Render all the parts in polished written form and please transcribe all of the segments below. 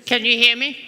Can you hear me?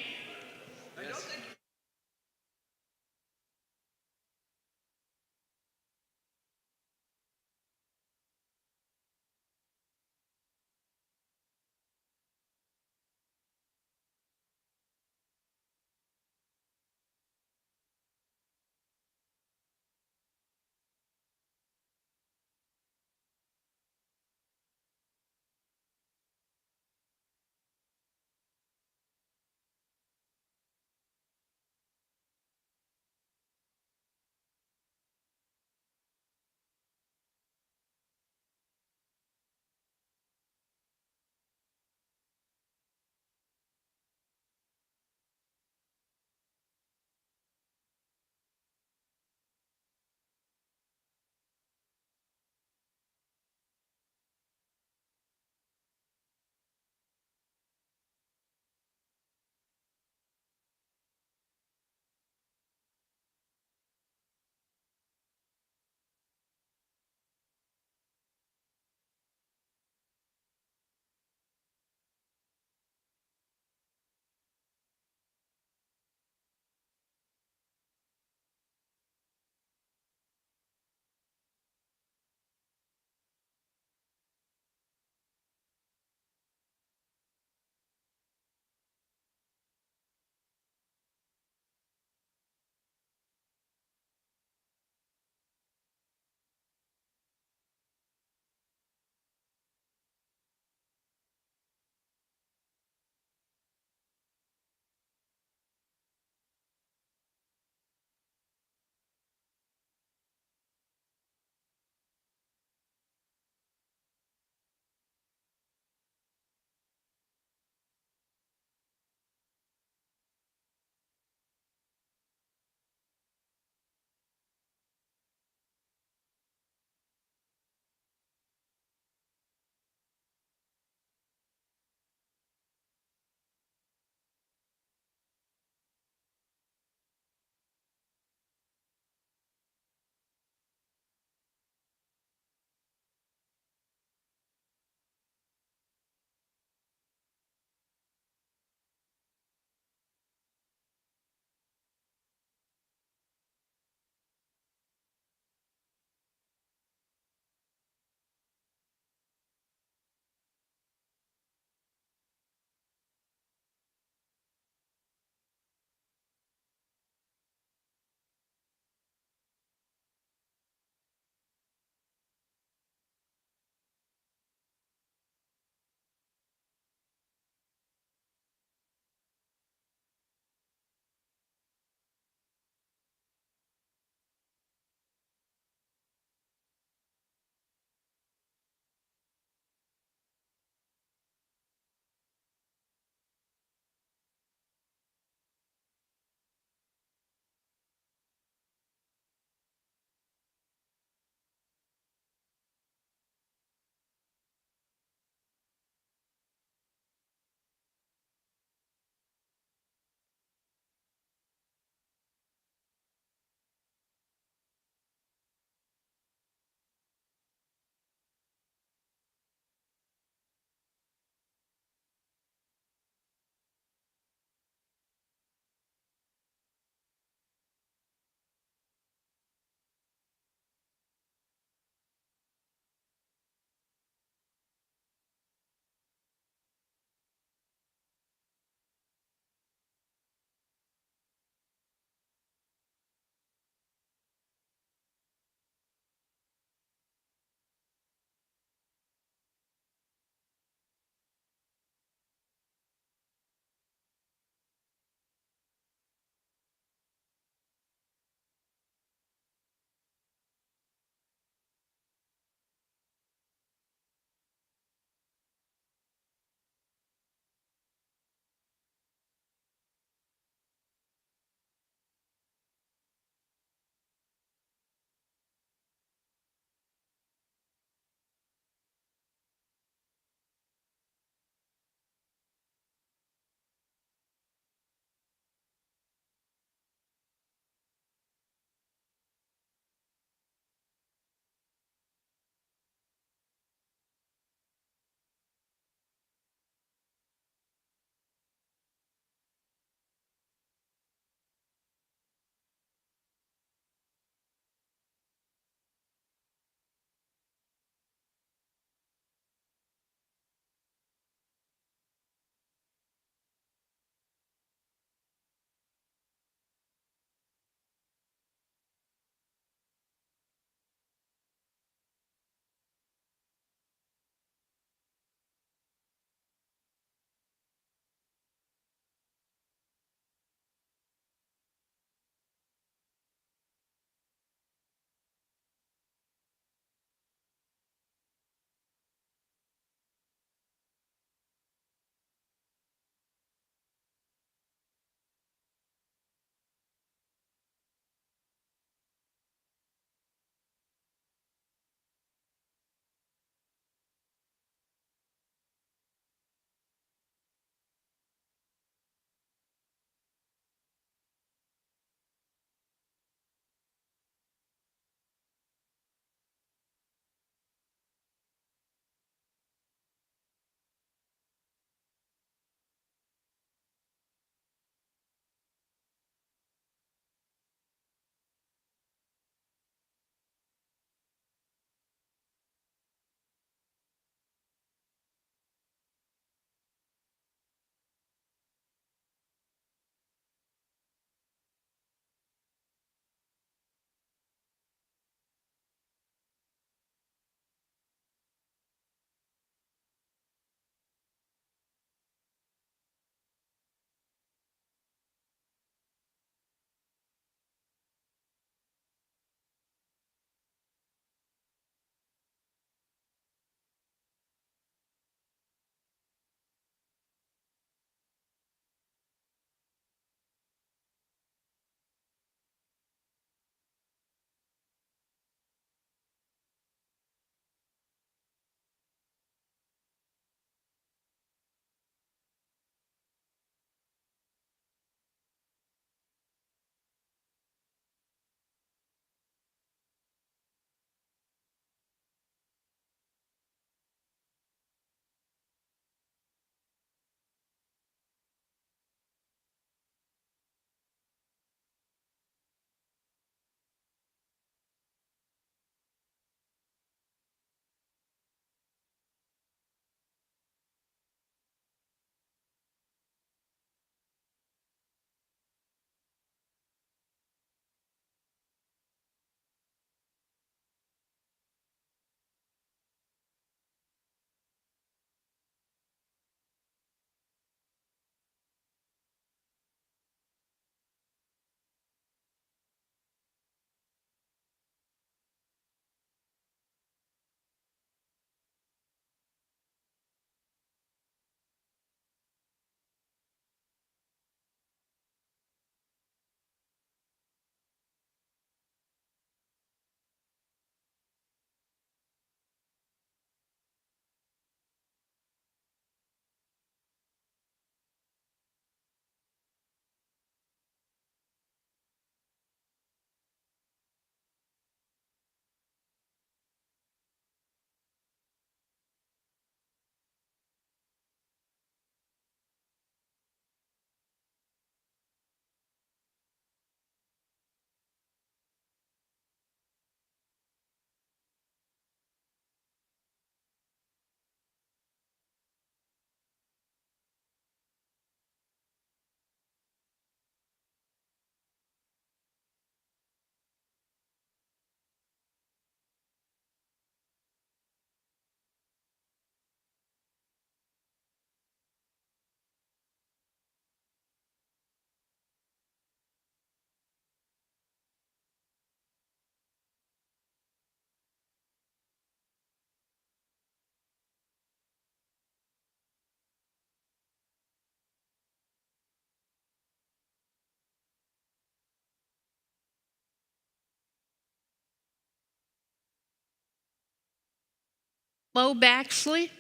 Mo Baxley.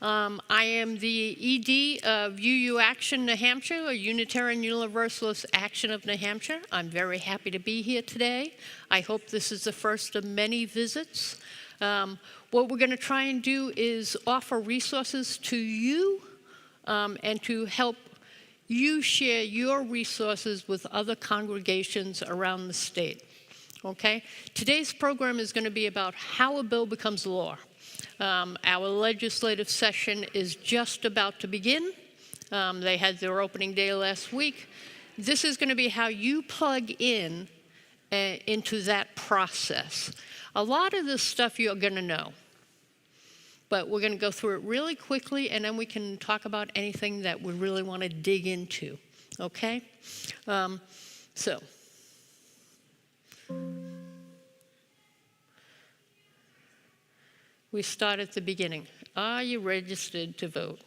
I am the ED of UU Action New Hampshire, or Unitarian Universalist Action of New Hampshire. I'm very happy to be here today. I hope this is the first of many visits. What we're going to try and do is offer resources to you and to help you share your resources with other congregations around the state. Okay? Today's program is going to be about how a bill becomes law. Our legislative session is just about to begin. They had their opening day last week. This is going to be how you plug in into that process. A lot of this stuff you're going to know, but we're going to go through it really quickly, and then we can talk about anything that we really want to dig into, okay? We start at the beginning. Are you registered to vote?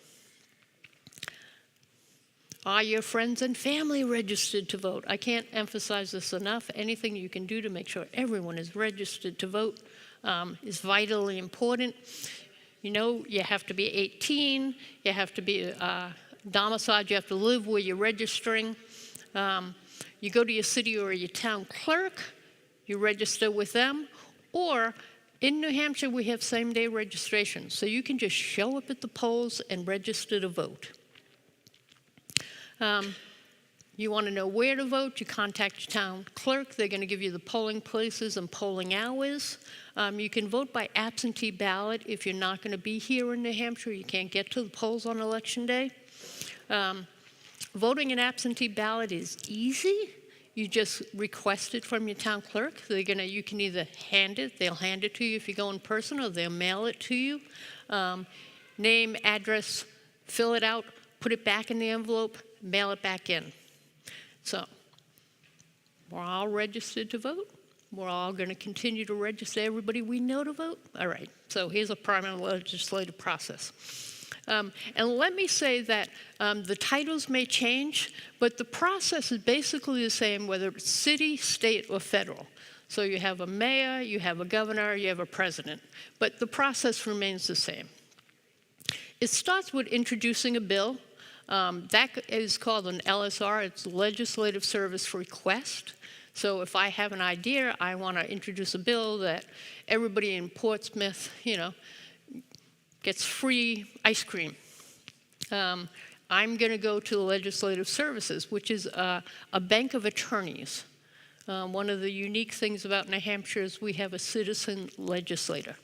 Are your friends and family registered to vote? I can't emphasize this enough. Anything you can do to make sure everyone is registered to vote is vitally important. You know, you have to be 18, you have to be domiciled, you have to live where you're registering. You go to your city or your town clerk, you register with them, or in New Hampshire, we have same-day registration, so you can just show up at the polls and register to vote. You want to know where to vote, you contact your town clerk. They're going to give you the polling places and polling hours. You can vote by absentee ballot if you're not going to be here in New Hampshire. You can't get to the polls on election day. Voting an absentee ballot is easy. You just request it from your town clerk. You can either they'll hand it to you if you go in person, or they'll mail it to you. Name, address, fill it out, put it back in the envelope, mail it back in. So, we're all registered to vote. We're all going to continue to register everybody we know to vote. All right, so here's a primary legislative process. And let me say that the titles may change, but the process is basically the same whether it's city, state, or federal. So you have a mayor, you have a governor, you have a president, but the process remains the same. It starts with introducing a bill. That is called an LSR, it's Legislative Service Request. So if I have an idea, I want to introduce a bill that everybody in Portsmouth, gets free ice cream. I'm going to go to the Legislative Services, which is a bank of attorneys. One of the unique things about New Hampshire is we have a citizen legislator.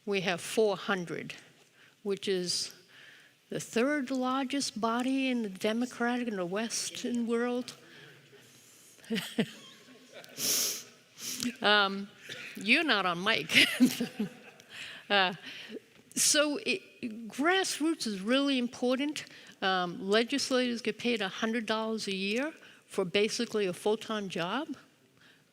We have 400, which is the third largest body in the Democratic in the Western world. You're not on mic. So grassroots is really important. Legislators get paid $100 a year for basically a full-time job.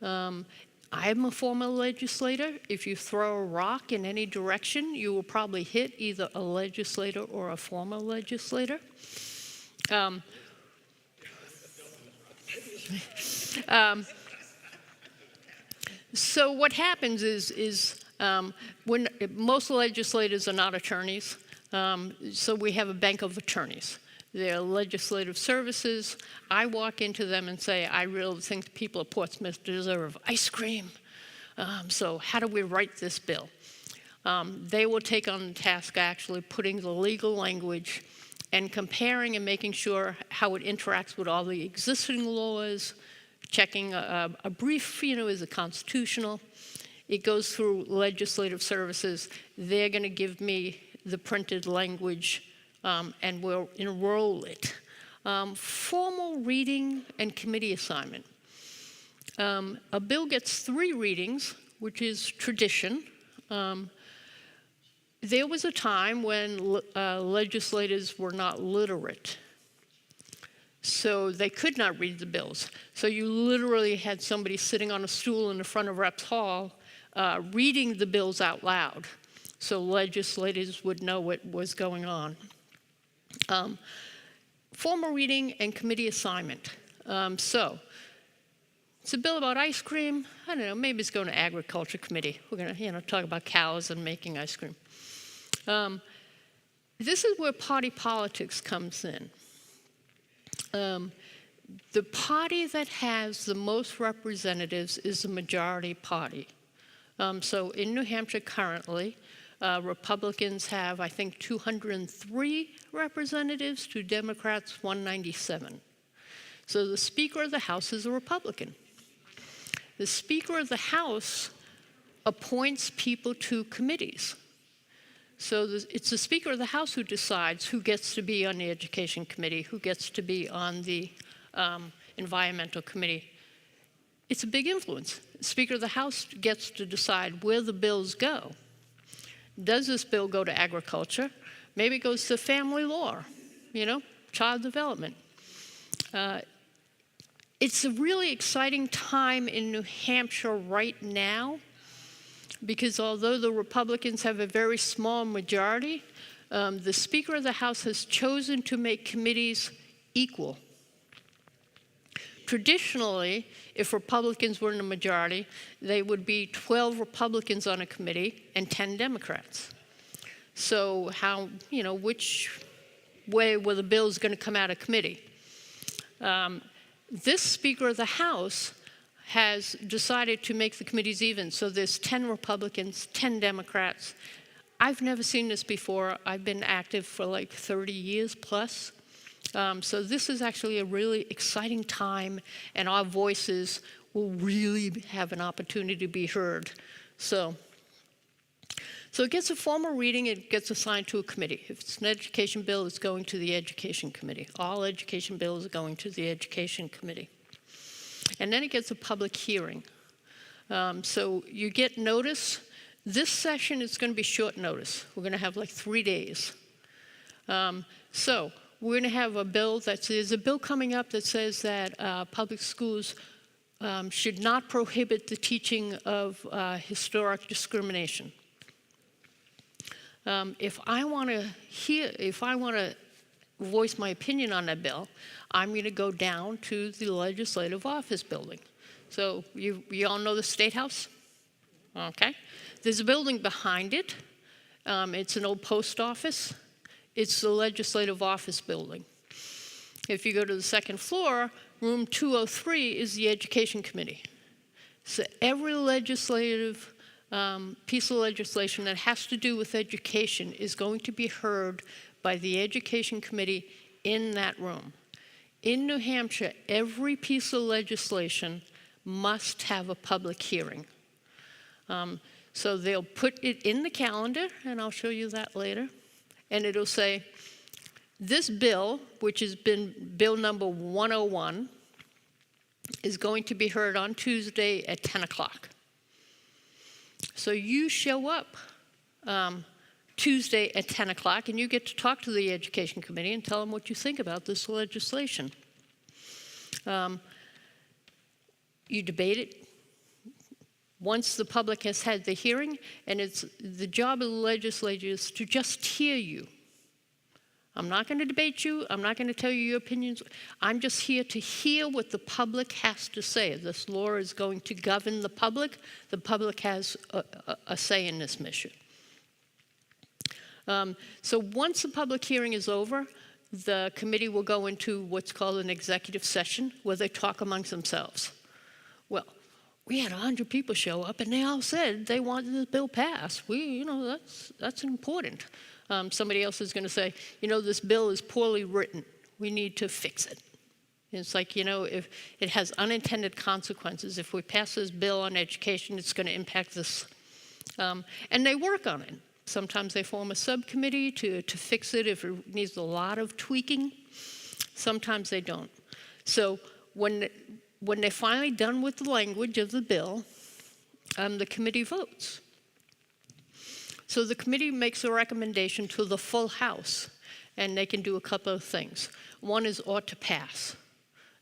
I'm a former legislator. If you throw a rock in any direction, you will probably hit either a legislator or a former legislator. So what happens is when most legislators are not attorneys, so we have a bank of attorneys. They're legislative services. I walk into them and say, I really think the people of Portsmouth deserve ice cream. So how do we write this bill? They will take on the task actually putting the legal language and comparing and making sure how it interacts with all the existing laws, checking a brief, is it constitutional? It goes through legislative services. They're going to give me the printed language, and we'll enroll it. Formal reading and committee assignment. A bill gets 3 readings, which is tradition. There was a time when legislators were not literate, so they could not read the bills. So you literally had somebody sitting on a stool in the front of Reps Hall reading the bills out loud, so legislators would know what was going on. Formal reading and committee assignment. So it's a bill about ice cream. I don't know, maybe it's going to Agriculture Committee. We're going to talk about cows and making ice cream. This is where party politics comes in. The party that has the most representatives is the majority party. So in New Hampshire currently, Republicans have, I think, 203 representatives to Democrats 197. So the Speaker of the House is a Republican. The Speaker of the House appoints people to committees. So it's the Speaker of the House who decides who gets to be on the Education Committee, who gets to be on the Environmental Committee. It's a big influence. The Speaker of the House gets to decide where the bills go. Does this bill go to agriculture? Maybe it goes to family law, child development. It's a really exciting time in New Hampshire right now, because although the Republicans have a very small majority, the Speaker of the House has chosen to make committees equal. Traditionally, if Republicans were in a majority, they would be 12 Republicans on a committee and 10 Democrats. So which way were the bills going to come out of committee? This Speaker of the House has decided to make the committees even. So there's 10 Republicans, 10 Democrats. I've never seen this before. I've been active for like 30 years plus. So this is actually a really exciting time, and our voices will really have an opportunity to be heard. So it gets a formal reading, it gets assigned to a committee. If it's an education bill, it's going to the Education Committee. All education bills are going to the Education Committee. And then it gets a public hearing. So you get notice. This session is going to be short notice. We're going to have like 3 days. So we're going to have a bill there's a bill coming up that says that public schools should not prohibit the teaching of historic discrimination. If I want to voice my opinion on that bill, I'm going to go down to the Legislative Office building. So you all know the State House? Okay. There's a building behind it. It's an old post office. It's the Legislative Office building. If you go to the second floor, room 203 is the Education Committee. So every legislative piece of legislation that has to do with education is going to be heard by the Education Committee in that room. In New Hampshire, every piece of legislation must have a public hearing. So they'll put it in the calendar, and I'll show you that later. And it'll say, this bill, which has been bill number 101, is going to be heard on Tuesday at 10 o'clock. So you show up Tuesday at 10 o'clock, and you get to talk to the Education Committee and tell them what you think about this legislation. You debate it. Once the public has had the hearing, and it's the job of the legislature is to just hear you. I'm not going to debate you. I'm not going to tell you your opinions. I'm just here to hear what the public has to say. This law is going to govern the public. The public has a say in this mission. So once the public hearing is over, the committee will go into what's called an executive session where they talk amongst themselves. Well, we had 100 people show up, and they all said they wanted this bill passed. That's important. Somebody else is going to say, this bill is poorly written. We need to fix it. It's like, if it has unintended consequences. If we pass this bill on education, it's going to impact this. And they work on it. Sometimes they form a subcommittee to fix it if it needs a lot of tweaking. Sometimes they don't. So when they're finally done with the language of the bill, the committee votes. So the committee makes a recommendation to the full House, and they can do a couple of things. One is ought to pass.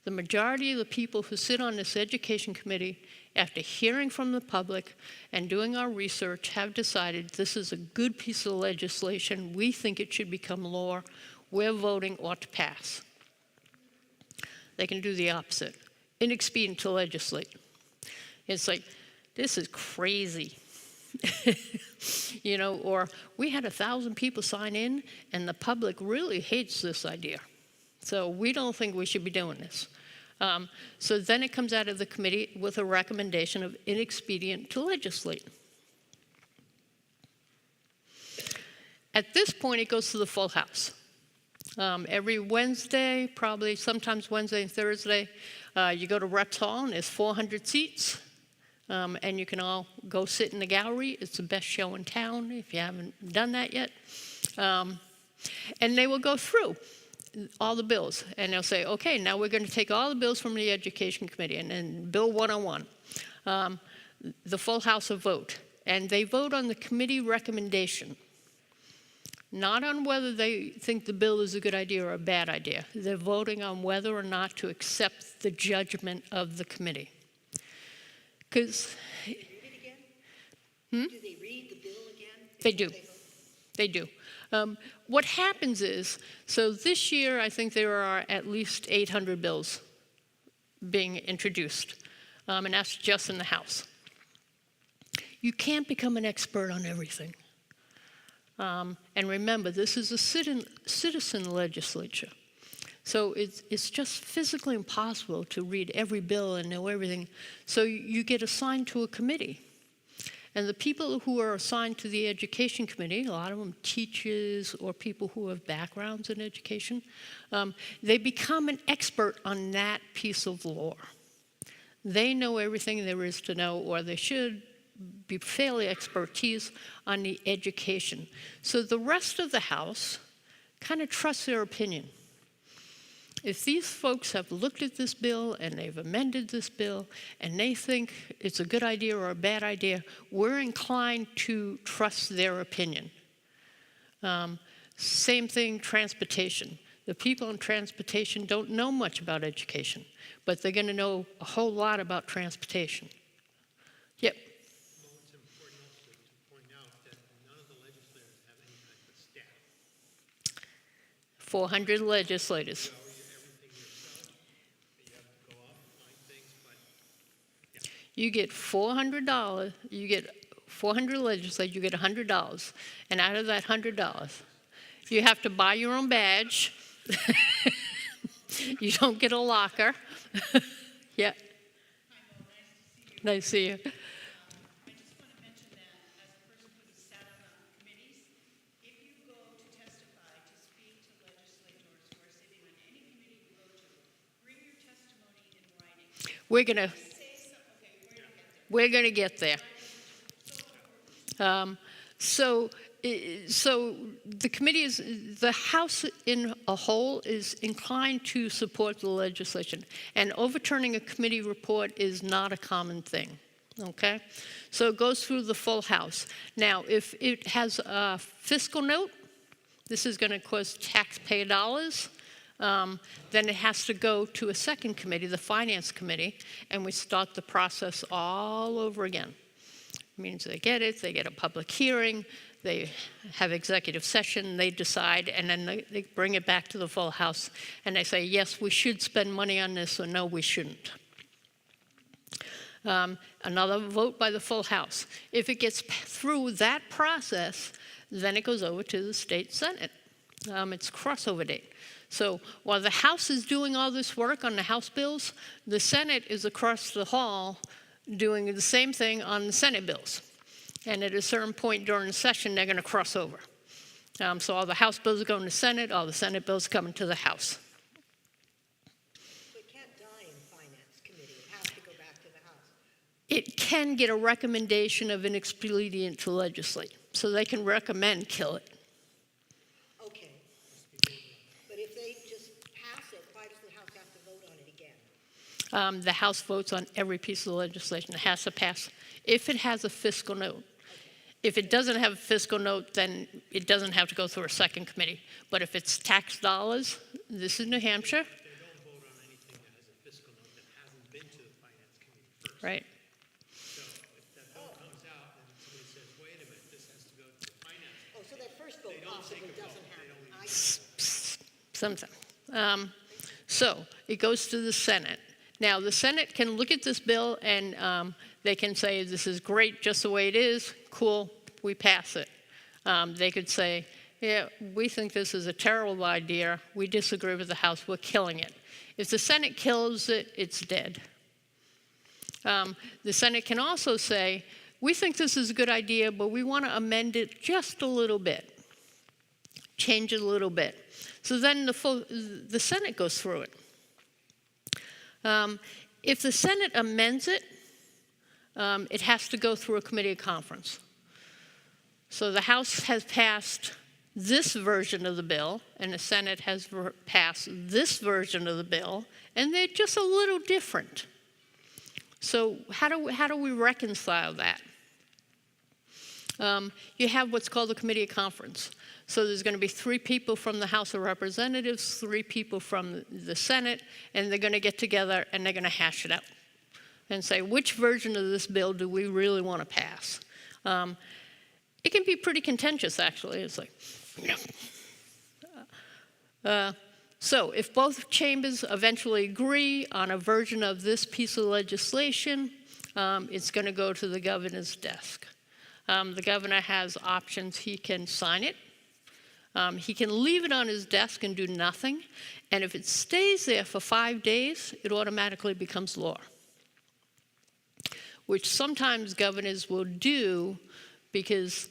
The majority of the people who sit on this Education Committee, after hearing from the public and doing our research, have decided this is a good piece of legislation. We think it should become law. We're voting ought to pass. They can do the opposite. Inexpedient to legislate. It's like, this is crazy. You know, or we had 1,000 people sign in and the public really hates this idea. So we don't think we should be doing this. So then it comes out of the committee with a recommendation of inexpedient to legislate. At this point, it goes to the full House. Every Wednesday, probably sometimes Wednesday and Thursday, you go to Reps Hall and there's 400 seats. And you can all go sit in the gallery. It's the best show in town if you haven't done that yet. And they will go through all the bills. And they'll say, okay, now we're going to take all the bills from the Education Committee and then Bill 101. The full House will vote. And they vote on the committee recommendation, not on whether they think the bill is a good idea or a bad idea. They're voting on whether or not to accept the judgment of the committee. Because read it again? Do they read the bill again? They do. They do. What happens is, so this year I think there are at least 800 bills being introduced, and that's just in the House. You can't become an expert on everything. And remember, this is a citizen legislature. So it's just physically impossible to read every bill and know everything. So you get assigned to a committee. And the people who are assigned to the Education Committee, a lot of them teachers or people who have backgrounds in education, they become an expert on that piece of law. They know everything there is to know, or they should be fairly expertise on the education. So the rest of the House kind of trusts their opinion. If these folks have looked at this bill and they've amended this bill and they think it's a good idea or a bad idea, we're inclined to trust their opinion. Same thing, transportation. The people in transportation don't know much about education, but they're going to know a whole lot about transportation. Yep. Well, it's important also to point out that none of the legislators have any type of staff. 400 legislators. You get $400, you get 400 legislators, you get $100. And out of that $100, you have to buy your own badge. You don't get a locker. Yeah. Nice to see you. I just want to mention that as a person who has sat on committees, if you go to testify to speak to legislators who are sitting on any committee you go to, bring your testimony in writing. We're going to get there. So the committee is, the House in a whole is inclined to support the legislation. And overturning a committee report is not a common thing, okay? So it goes through the full House. Now, if it has a fiscal note, this is going to cost taxpayer dollars. Then it has to go to a second committee, the Finance Committee, and we start the process all over again. It means they get it, they get a public hearing, they have executive session, they decide, and then they bring it back to the full House, and they say, yes, we should spend money on this, or no, we shouldn't. Another vote by the full House. If it gets through that process, then it goes over to the state Senate. It's crossover date. So while the House is doing all this work on the House bills, the Senate is across the hall doing the same thing on the Senate bills. And at a certain point during the session, they're going to cross over. So all the House bills are going to the Senate, all the Senate bills are coming to the House. So it can't die in Finance Committee. It has to go back to the House. It can get a recommendation of inexpedient to legislate. So they can recommend kill it. Okay. But if they just pass it, why does the House have to vote on it again? The House votes on every piece of legislation. It has to pass if it has a fiscal note. If it doesn't have a fiscal note, then it doesn't have to go through a second committee. But if it's tax dollars, this is New Hampshire. They don't vote on anything that has a fiscal note that hasn't been to the Finance Committee first. Right. So if that bill comes out and somebody says, wait a minute, this has to go to the Finance Committee. Oh, so that first vote possibly doesn't happen. Sometimes. So it goes to the Senate. Now, the Senate can look at this bill and they can say, this is great just the way it is, cool, we pass it. They could say, yeah, we think this is a terrible idea. We disagree with the House. We're killing it. If the Senate kills it, it's dead. The Senate can also say, we think this is a good idea, but we want to amend it just a little bit, change it a little bit. So then the Senate goes through it. If the Senate amends it, it has to go through a committee of conference. So the House has passed this version of the bill, and the Senate has passed this version of the bill, and they're just a little different. So how do we reconcile that? You have what's called a committee of conference. So there's going to be 3 people from the House of Representatives, 3 people from the Senate, and they're going to get together and they're going to hash it out and say, which version of this bill do we really want to pass? It can be pretty contentious, actually. It's like, so if both chambers eventually agree on a version of this piece of legislation, it's going to go to the governor's desk. The governor has options. He can sign it. He can leave it on his desk and do nothing. And if it stays there for 5 days, it automatically becomes law, which sometimes governors will do because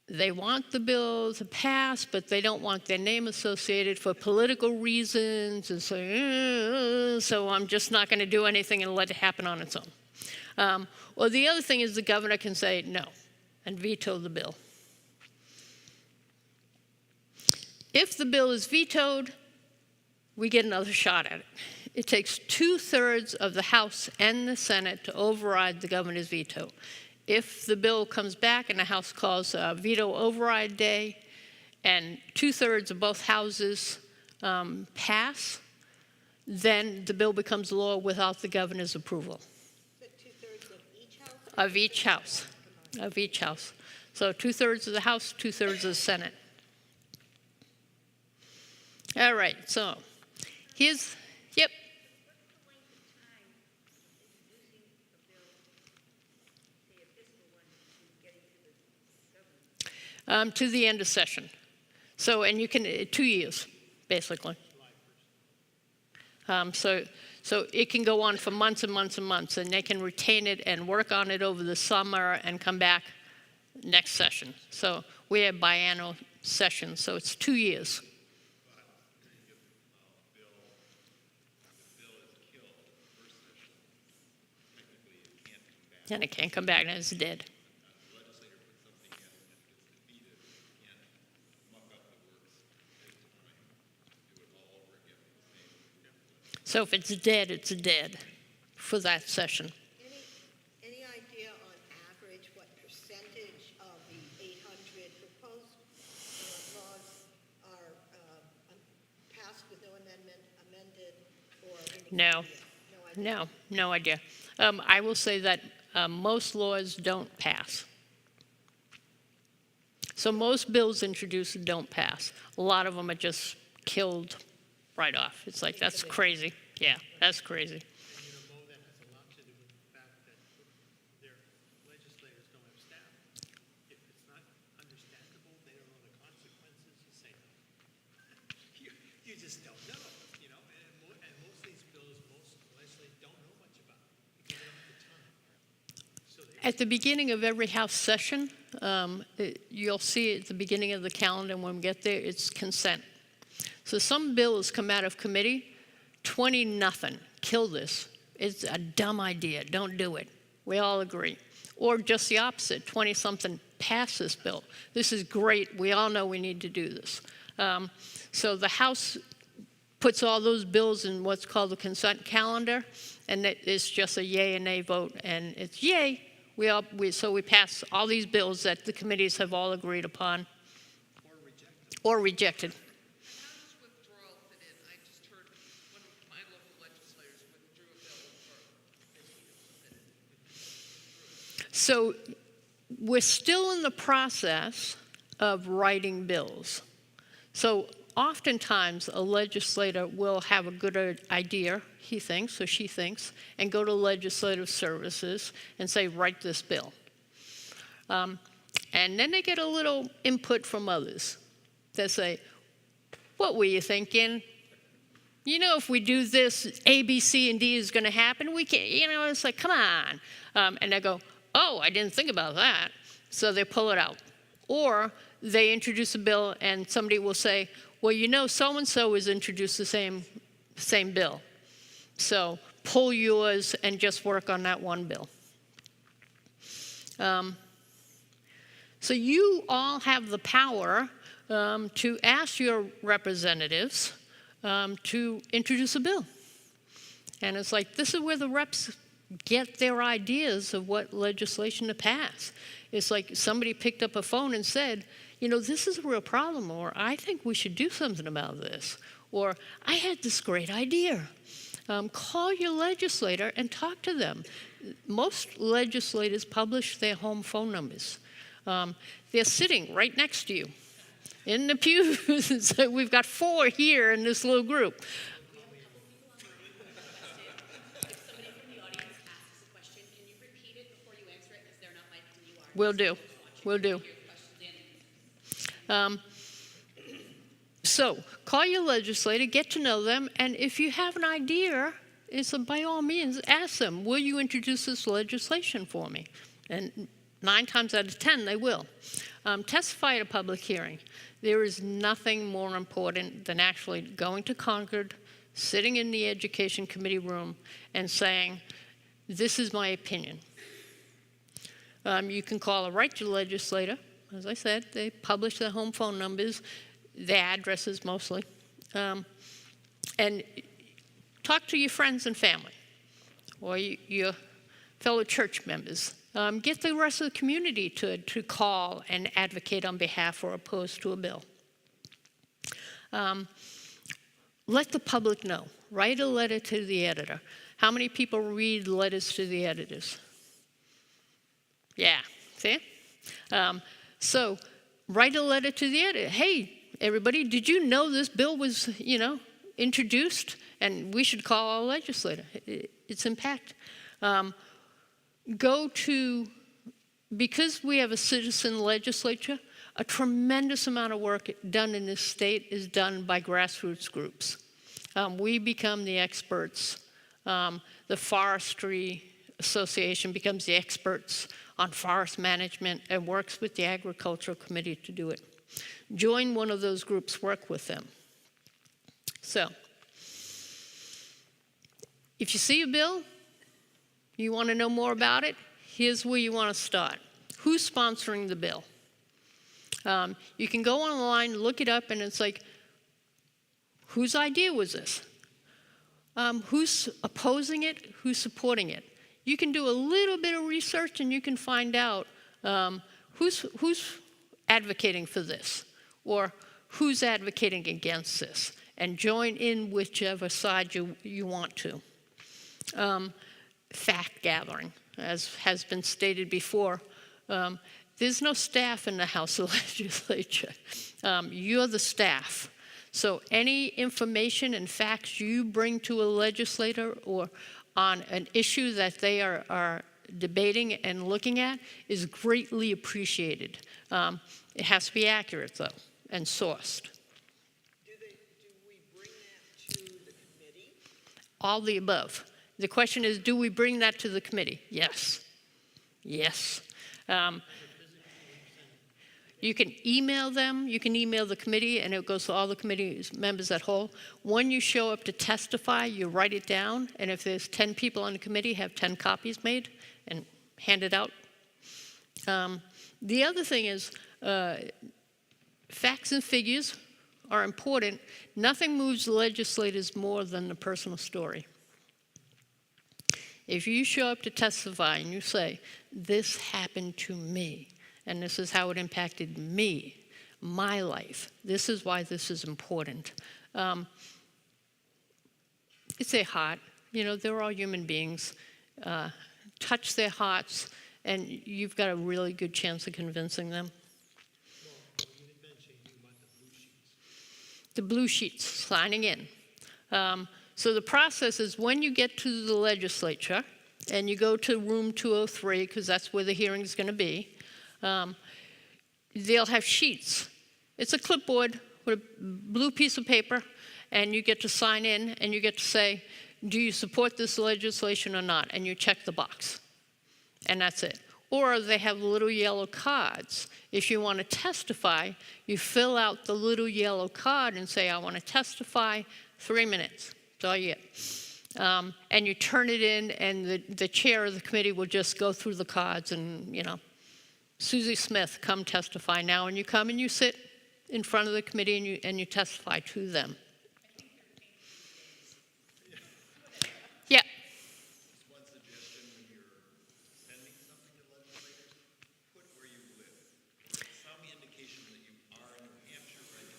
they want the bill to pass, but they don't want their name associated for political reasons, and so I'm just not going to do anything and let it happen on its own. Or the other thing is the governor can say no and veto the bill. If the bill is vetoed, we get another shot at it. It takes 2/3 of the House and the Senate to override the governor's veto. If the bill comes back and the House calls a veto override day and 2/3 of both houses pass, then the bill becomes law without the governor's approval. Is it 2/3 of each house? Of each house. Of each house. So 2/3 of the House, 2/3 of the Senate. All right, so here's, yep. To the end of session. So, and you can, 2 years, basically. So it can go on for months and months and months, and they can retain it and work on it over the summer and come back next session. So we have biannual sessions, so it's 2 years. And it can't come back, and it's dead. So if it's dead for that session. Any idea on average what percentage of the 800 proposed laws are passed with no amendment, amended, or any No. idea? No idea. I will say that most laws don't pass. So most bills introduced don't pass. A lot of them are just killed right off. It's like, that's crazy. Yeah, that's crazy. And Mo, that has a lot to do with the fact that their legislators don't have staff. If it's not understandable, they don't know the consequences, you say no. You just don't know, you know? And most of these bills, most legislators don't know much about because they don't have the time. So At the beginning of every House session, you'll see at the beginning of the calendar when we get there, it's consent. So some bills come out of committee, 20-0, kill this. It's a dumb idea, don't do it. We all agree. Or just the opposite, 20-something, pass this bill. This is great, we all know we need to do this. So the House puts all those bills in what's called the consent calendar, and it's just a yay and nay vote, and it's yay. So we pass all these bills that the committees have all agreed upon. Or rejected. How does withdrawal fit in? I just heard one of my local legislators withdrew a bill So we're still in the process of writing bills. So oftentimes a legislator will have a good idea, he thinks or she thinks, and go to legislative services and say, write this bill. And then they get a little input from others that say, what were you thinking? You know, if we do this, A, B, C, and D is going to happen. We can't, you know, it's like, come on. And they go, oh, I didn't think about that. So they pull it out. Or they introduce a bill and somebody will say, well, you know, so-and-so has introduced the same bill. So pull yours and just work on that one bill. So you all have the power to ask your representatives to introduce a bill. And it's like, this is where the reps get their ideas of what legislation to pass. It's like somebody picked up a phone and said, you know, this is a real problem, or I think we should do something about this, or I had this great idea. Call your legislator and talk to them. Most legislators publish their home phone numbers. They're sitting right next to you in the pews. So we've got 4 here in this little group. If somebody from the audience asks a question, can you repeat it before you answer it, because they're not like you are. Will do. Will do. So call your legislator, get to know them, and if you have an idea, by all means, ask them, will you introduce this legislation for me? And 9 times out of 10, they will. Testify at a public hearing. There is nothing more important than actually going to Concord, sitting in the Education Committee room, and saying, this is my opinion. You can call a right-to legislator. As I said, they publish their home phone numbers, their addresses mostly, and talk to your friends and family or your fellow church members. Get the rest of the community to call and advocate on behalf or opposed to a bill. Let the public know. Write a letter to the editor. How many people read letters to the editors? Yeah, see? So write a letter to the editor. Hey, everybody, did you know this bill was, introduced? And we should call our legislator. It's impact. Because we have a citizen legislature, a tremendous amount of work done in this state is done by grassroots groups. We become the experts. The Forestry Association becomes the experts on forest management and works with the Agricultural Committee to do it. Join one of those groups, work with them. So, if you see a bill, you want to know more about it, here's where you want to start. Who's sponsoring the bill? You can go online, look it up, and it's like, whose idea was this? Who's opposing it? Who's supporting it? You can do a little bit of research and you can find out who's advocating for this or who's advocating against this, and join in whichever side you want to. Fact gathering, as has been stated before, there's no staff in the House of Legislature. You're the staff. So any information and facts you bring to a legislator or on an issue that they are debating and looking at is greatly appreciated. It has to be accurate, though, and sourced. Do we bring that to the committee? All the above. The question is, do we bring that to the committee? Yes. Yes. You can email them, you can email the committee, and it goes to all the committee members at whole. When you show up to testify, you write it down, and if there's 10 people on the committee, have 10 copies made and hand it out. The other thing is, facts and figures are important. Nothing moves legislators more than the personal story. If you show up to testify and you say, this happened to me, and this is how it impacted me, my life, this is why this is important. It's their heart. They're all human beings. Touch their hearts, and you've got a really good chance of convincing them. Well, you mentioned you want the blue sheets. The blue sheets, signing in. So the process is when you get to the legislature, and you go to room 203, because that's where the hearing is going to be, They'll have sheets. It's a clipboard with a blue piece of paper, and you get to sign in, and you get to say, do you support this legislation or not? And you check the box, and that's it. Or they have little yellow cards. If you want to testify, you fill out the little yellow card and say, I want to testify, 3 minutes. That's all you get. And you turn it in, and the chair of the committee will just go through the cards and, Susie Smith, come testify now. And you come and you sit in front of the committee and you testify to them. Yeah. One suggestion when you're sending something to legislators, put where you live. Some indication that you are a New Hampshire resident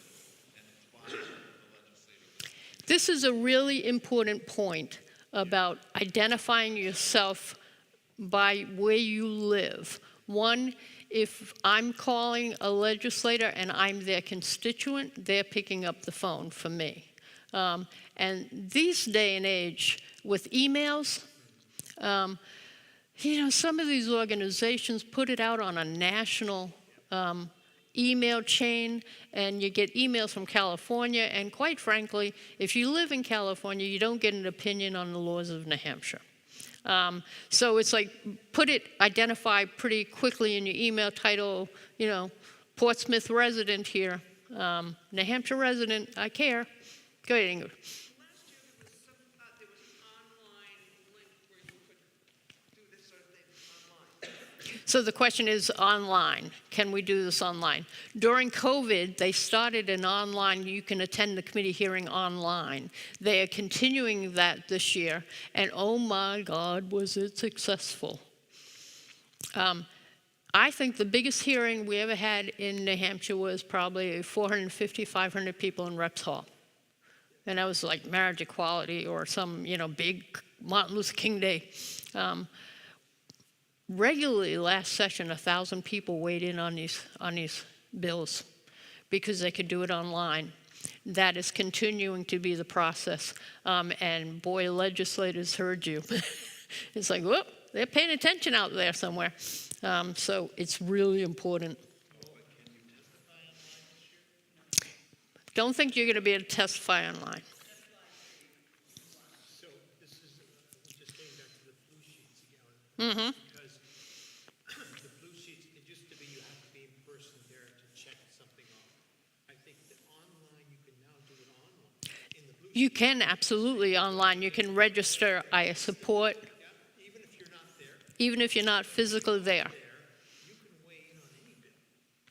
and apply to the legislative. This is a really important point about identifying yourself by where you live. One, if I'm calling a legislator and I'm their constituent, they're picking up the phone for me. And these day and age, with emails, some of these organizations put it out on a national email chain, and you get emails from California, and quite frankly, if you live in California, you don't get an opinion on the laws of New Hampshire. So it's like, identify pretty quickly in your email title, Portsmouth resident here, New Hampshire resident, I care. Go ahead, Ingrid. Last year, there was an online link where you could do this sort of thing online. So the question is online. Can we do this online? During COVID, they started an online, you can attend the committee hearing online. They are continuing that this year, and oh my God, was it successful. I think the biggest hearing we ever had in New Hampshire was probably 450, 500 people in Reps Hall. And that was like marriage equality or some, big Martin Luther King Day. Regularly, last session, 1,000 people weighed in on these bills because they could do it online. That is continuing to be the process. And boy, legislators heard you. It's like, whoop, they're paying attention out there somewhere. So it's really important. Don't think you're going to be able to testify online. So this is, just getting back to the blue sheets again. Because the blue sheets, it used to be you have to be in person there to check something off. I think that online, you can now do it online. In the blue You can absolutely online. You can register, I support, yeah, even if you're not there, even if you're not physically there. you can weigh in on any bill.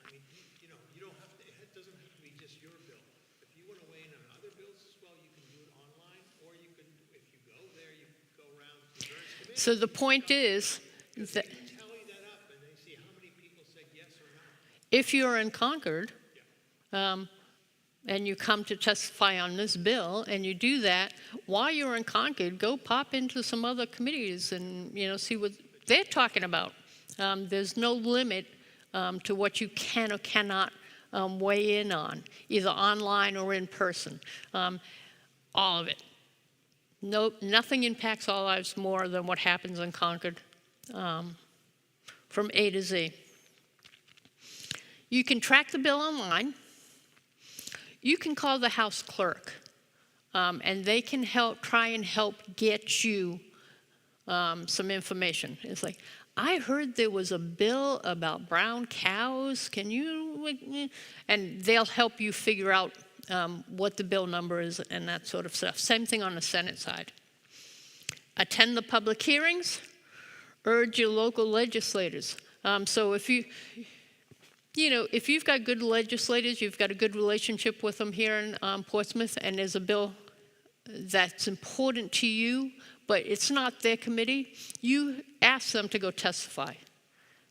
I mean, you don't have to, it doesn't have to be just your bill. If you want to weigh in on other bills as well, you can do it online, or you can, if you go there, you can go around to the various committees. So the point is that They tally that up and they see how many people said yes or no. if you're in Concord, and you come to testify on this bill, and you do that, while you're in Concord, go pop into some other committees and, see what they're talking about. There's no limit to what you can or cannot weigh in on, either online or in person. All of it. Nothing impacts our lives more than what happens in Concord from A to Z. You can track the bill online. You can call the House clerk, and they can try and help get you some information. It's like, I heard there was a bill about brown cows. Can you? And they'll help you figure out what the bill number is and that sort of stuff. Same thing on the Senate side. Attend the public hearings. Urge your local legislators. So if if you've got good legislators, you've got a good relationship with them here in Portsmouth, and there's a bill that's important to you, but it's not their committee, you ask them to go testify.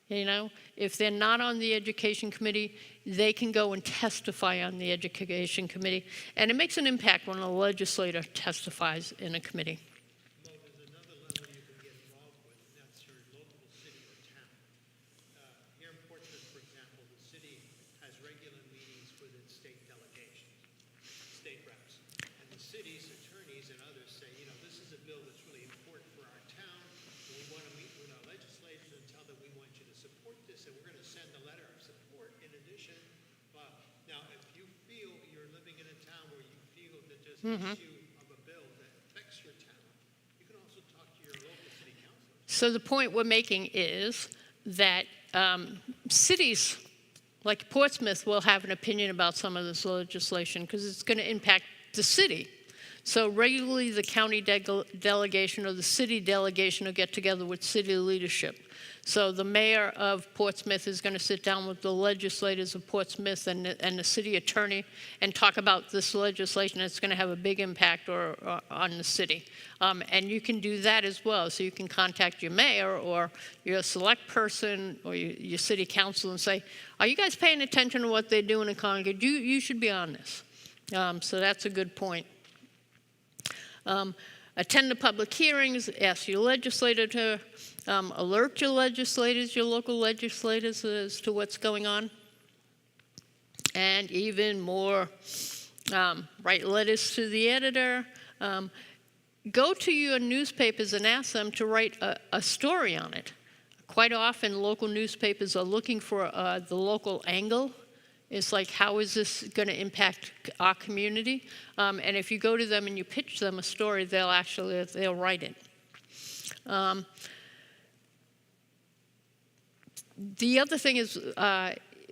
If they're not on the education committee, they can go and testify on the education committee, and it makes an impact when a legislator testifies in a committee. Well, there's another level you can get involved with, and that's your local city or town. Here in Portsmouth, for example, the city has regular meetings with its state delegations, state reps. And the city's attorneys and others say, this is a bill that's really important for our town, and we want to meet with our legislators and tell them we want you to support this, and we're going to send a letter of support in addition. Now, if you feel you're living in a town where you feel that there's an issue of a bill that affects your town, you can also talk to your local city council. So the point we're making is that cities like Portsmouth will have an opinion about some of this legislation because it's going to impact the city. So regularly the county delegation or the city delegation will get together with city leadership. So the mayor of Portsmouth is going to sit down with the legislators of Portsmouth and the city attorney and talk about this legislation that's going to have a big impact on the city. And you can do that as well. So you can contact your mayor or your select person or your city council and say, are you guys paying attention to what they're doing in Concord? You should be on this. So that's a good point. Attend the public hearings, ask your legislator to alert your legislators, your local legislators as to what's going on. And even more, write letters to the editor. Go to your newspapers and ask them to write a story on it. Quite often, local newspapers are looking for the local angle. It's like, how is this going to impact our community? And if you go to them and you pitch them a story, they'll write it. The other thing is,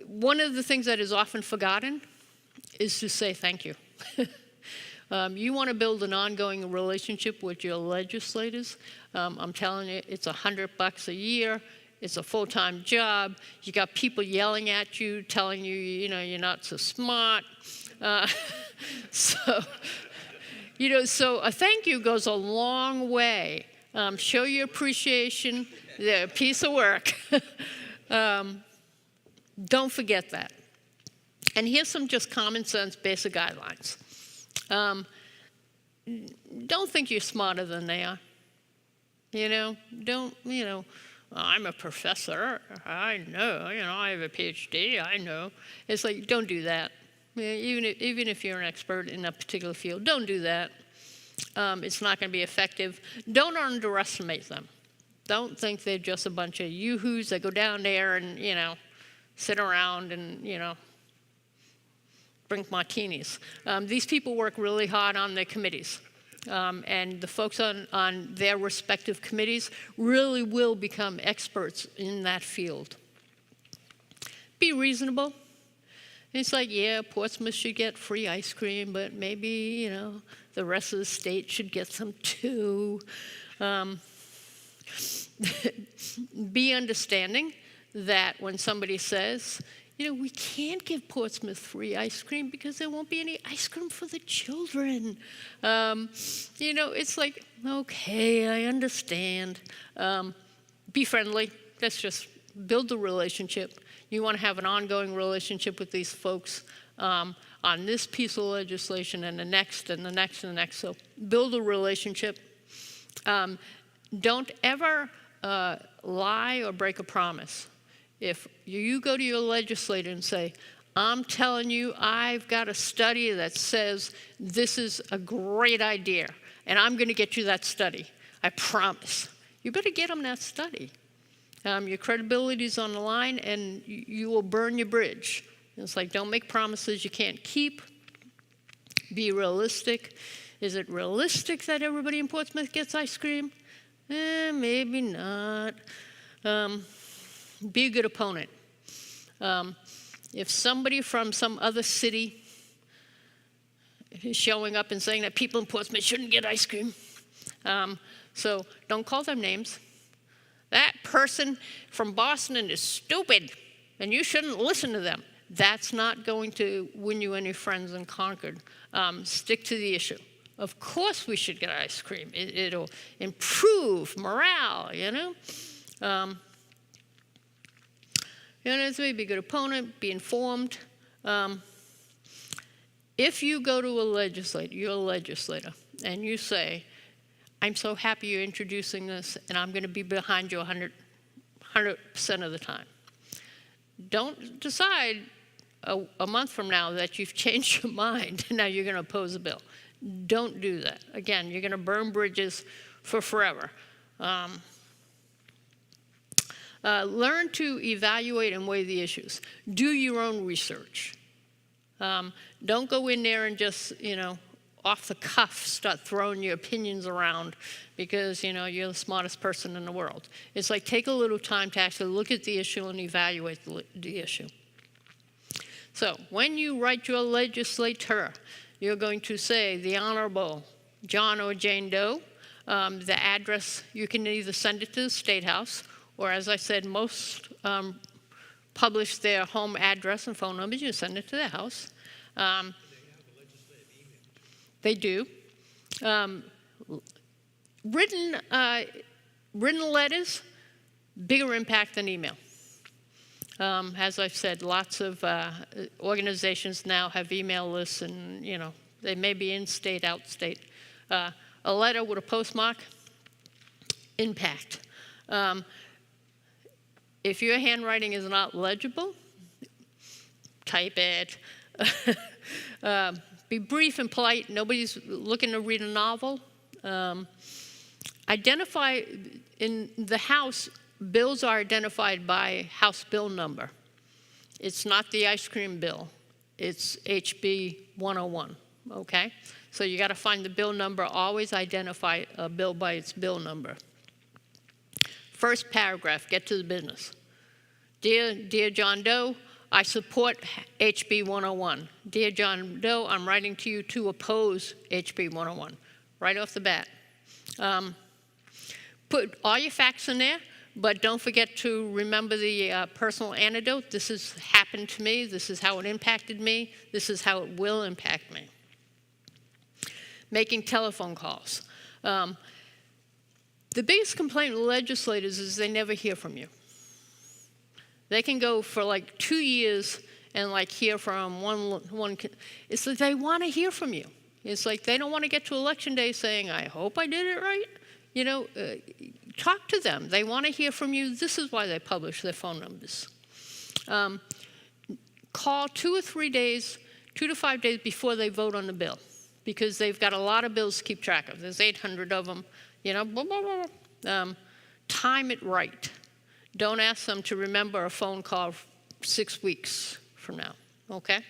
one of the things that is often forgotten is to say thank you. You want to build an ongoing relationship with your legislators. I'm telling you, it's $100 a year. It's a full-time job. You got people yelling at you, telling you, you're not so smart. So a thank you goes a long way. Show your appreciation. They're a piece of work. Don't forget that. And here's some just common sense basic guidelines. Don't think you're smarter than they are. I'm a professor, I know, I have a PhD, I know. It's like, don't do that. Even if you're an expert in a particular field, don't do that. It's not going to be effective. Don't underestimate them. Don't think they're just a bunch of yoo-hoos that go down there and, sit around and, drink martinis. These people work really hard on their committees. And the folks on their respective committees really will become experts in that field. Be reasonable. It's like, yeah, Portsmouth should get free ice cream, but maybe, the rest of the state should get some too. Be understanding that when somebody says, we can't give Portsmouth free ice cream because there won't be any ice cream for the children. It's like, okay, I understand. Be friendly. Let's just build the relationship. You want to have an ongoing relationship with these folks on this piece of legislation and the next and the next and the next. So build a relationship. Don't ever lie or break a promise. If you go to your legislator and say, I'm telling you, I've got a study that says this is a great idea, and I'm going to get you that study, I promise. You better get them that study. Your credibility is on the line, and you will burn your bridge. It's like, don't make promises you can't keep. Be realistic. Is it realistic that everybody in Portsmouth gets ice cream? Maybe not. Be a good opponent. If somebody from some other city is showing up and saying that people in Portsmouth shouldn't get ice cream, so don't call them names. That person from Boston is stupid, and you shouldn't listen to them. That's not going to win you any friends in Concord. Stick to the issue. Of course we should get ice cream. It'll improve morale, So be a good opponent, be informed. If you go to your legislator, and you say, I'm so happy you're introducing this, and I'm going to be behind you 100% of the time. Don't decide a month from now that you've changed your mind and now you're going to oppose the bill. Don't do that. Again, you're going to burn bridges for forever. Learn to evaluate and weigh the issues. Do your own research. Don't go in there and just, off the cuff start throwing your opinions around because, you're the smartest person in the world. It's like take a little time to actually look at the issue and evaluate the issue. So when you write your legislator, you're going to say the Honorable John or Jane Doe. The address, you can either send it to the State House, or as I said, most publish their home address and phone numbers. You send it to their house. They do. Written letters, bigger impact than email. As I've said, lots of organizations now have email lists, and they may be in-state, out-state. A letter with a postmark, impact. If your handwriting is not legible, type it. Be brief and polite. Nobody's looking to read a novel. Identify in the House. Bills are identified by House bill number. It's not the ice cream bill. It's HB 101, okay? So you got to find the bill number. Always identify a bill by its bill number. First paragraph, get to the business. Dear John Doe, I support HB 101. Dear John Doe, I'm writing to you to oppose HB 101. Right off the bat. Put all your facts in there. But don't forget to remember the personal anecdote. This has happened to me. This is how it impacted me. This is how it will impact me. Making telephone calls. The biggest complaint with legislators is they never hear from you. They can go for like 2 years and hear from one. It's like they want to hear from you. It's like they don't want to get to election day saying, I hope I did it right. Talk to them. They want to hear from you. This is why they publish their phone numbers. Call 2 or 3 days, 2 to 5 days before they vote on the bill, because they've got a lot of bills to keep track of. There's 800 of them. Blah, blah, blah. Time it right. Don't ask them to remember a phone call 6 weeks from now. Okay?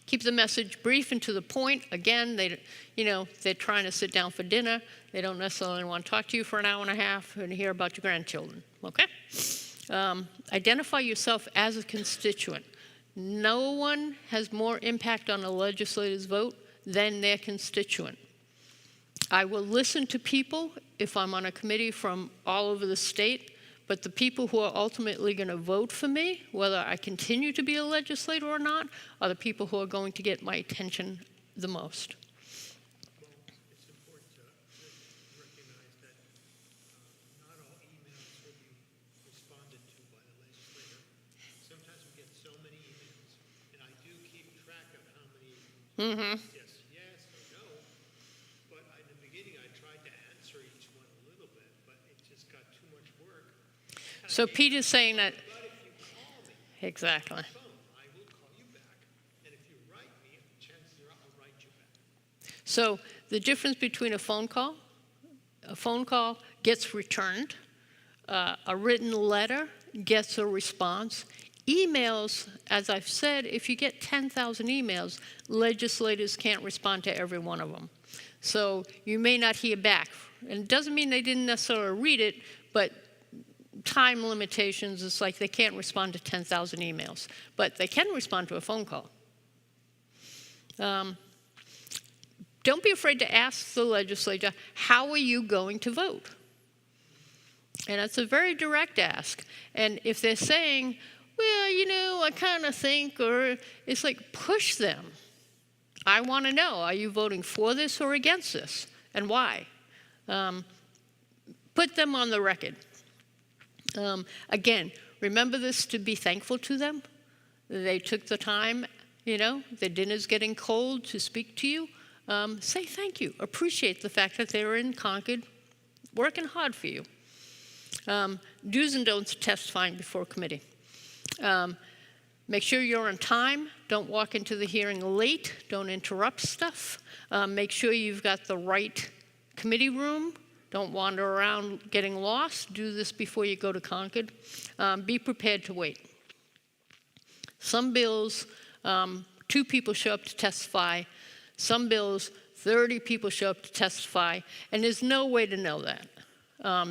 Keep the message brief and to the point. Again, they're trying to sit down for dinner. They don't necessarily want to talk to you for an hour and a half and hear about your grandchildren, okay? Identify yourself as a constituent. No one has more impact on a legislator's vote than their constituent. I will listen to people if I'm on a committee from all over the state, but the people who are ultimately going to vote for me, whether I continue to be a legislator or not, are the people who are going to get my attention the most. Well, it's important to recognize that not all emails will be responded to by the legislator. Sometimes we get so many emails, and I do keep track of how many yes or no, but in the beginning I tried to answer each one a little bit, but it just got too much work. So Peter's saying that, But if you call me exactly. on the phone, I will call you back, and if you write me, chances are I'll write you back. So the difference between a phone call gets returned, a written letter gets a response. Emails, as I've said, if you get 10,000 emails, legislators can't respond to every one of them. So you may not hear back. And it doesn't mean they didn't necessarily read it, but time limitations, it's like they can't respond to 10,000 emails. But they can respond to a phone call. Don't be afraid to ask the legislature, how are you going to vote? And it's a very direct ask. And if they're saying, well, I kind of think, or it's like push them. I want to know, are you voting for this or against this? And why? Put them on the record. Again, remember this to be thankful to them. They took the time, their dinner's getting cold, to speak to you. Say thank you. Appreciate the fact that they were in Concord working hard for you. Do's and don'ts testifying before committee. Make sure you're on time. Don't walk into the hearing late. Don't interrupt stuff. Make sure you've got the right committee room. Don't wander around getting lost. Do this before you go to Concord. Be prepared to wait. Some bills, 2 people show up to testify. Some bills, 30 people show up to testify, and there's no way to know that.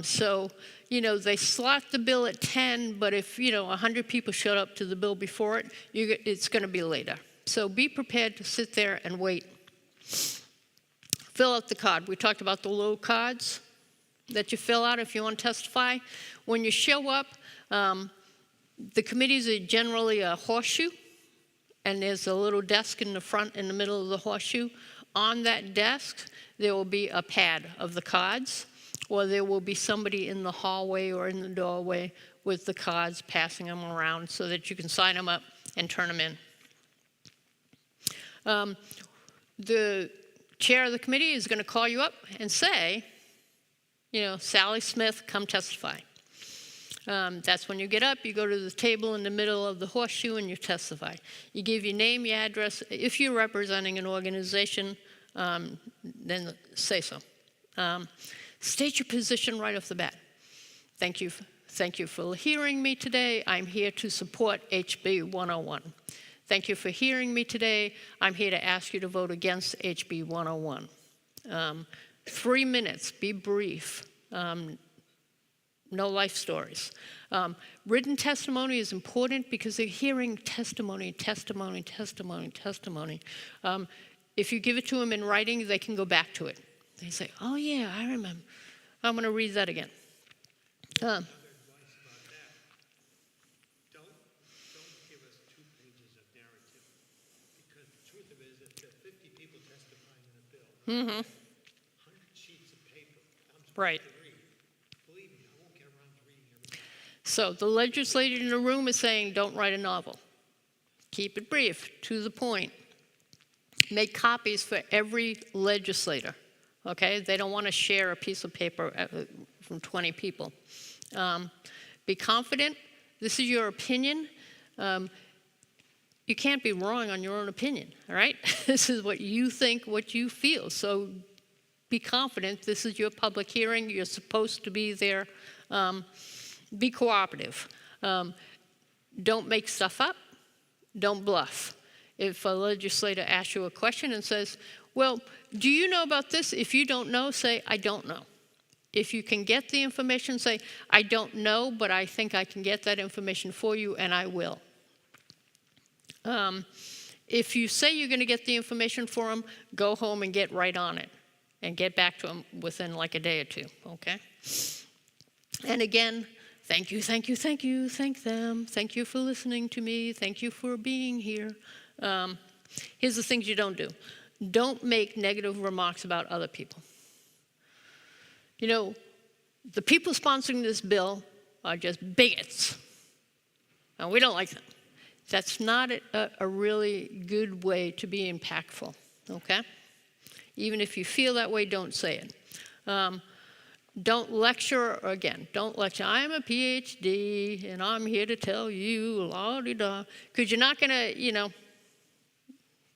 So, they slot the bill at 10, but if, 100 people showed up to the bill before it, it's going to be later. So be prepared to sit there and wait. Fill out the card. We talked about the little cards that you fill out if you want to testify. When you show up, the committees are generally a horseshoe, and there's a little desk in the front in the middle of the horseshoe. On that desk, there will be a pad of the cards, or there will be somebody in the hallway or in the doorway with the cards, passing them around so that you can sign them up and turn them in. The chair of the committee is going to call you up and say, Sally Smith, come testify. That's when you get up, you go to the table in the middle of the horseshoe and you testify. You give your name, your address. If you're representing an organization, then say so. State your position right off the bat. Thank you for hearing me today. I'm here to support HB 101. Thank you for hearing me today. I'm here to ask you to vote against HB 101. 3 minutes, be brief. No life stories. Written testimony is important because they're hearing testimony. If you give it to them in writing, they can go back to it. They say, oh yeah, I remember. I'm going to read that again. Other advice about that, don't give us 2 pages of narrative, because the truth of it is, if there are 50 people testifying in a bill, 100 sheets of paper, I'm supposed Right. to read. Believe me, I won't get around to reading everything. So the legislator in the room is saying, don't write a novel. Keep it brief, to the point. Make copies for every legislator, okay? They don't want to share a piece of paper from 20 people. Be confident. This is your opinion. You can't be wrong on your own opinion, all right? This is what you think, what you feel. So be confident. This is your public hearing. You're supposed to be there. Be cooperative. Don't make stuff up. Don't bluff. If a legislator asks you a question and says, well, do you know about this? If you don't know, say, I don't know. If you can get the information, say, I don't know, but I think I can get that information for you, and I will. If you say you're going to get the information for them, go home and get right on it and get back to them within like a day or 2, okay? And again, thank you, thank them. Thank you for listening to me. Thank you for being here. Here's the things you don't do. Don't make negative remarks about other people. The people sponsoring this bill are just bigots, and we don't like them. That's not a really good way to be impactful, okay? Even if you feel that way, don't say it. Don't lecture, don't lecture. I'm a PhD, and I'm here to tell you, la-di-da, because you're not going to,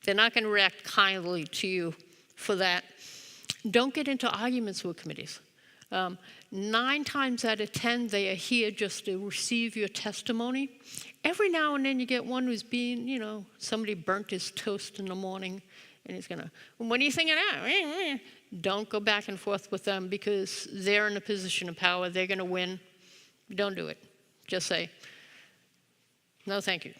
they're not going to react kindly to you for that. Don't get into arguments with committees. 9 times out of 10, they are here just to receive your testimony. Every now and then you get one who's being, somebody burnt his toast in the morning, and he's going to, what are you thinking of? Don't go back and forth with them because they're in a position of power. They're going to win. Don't do it. Just say, no, thank you.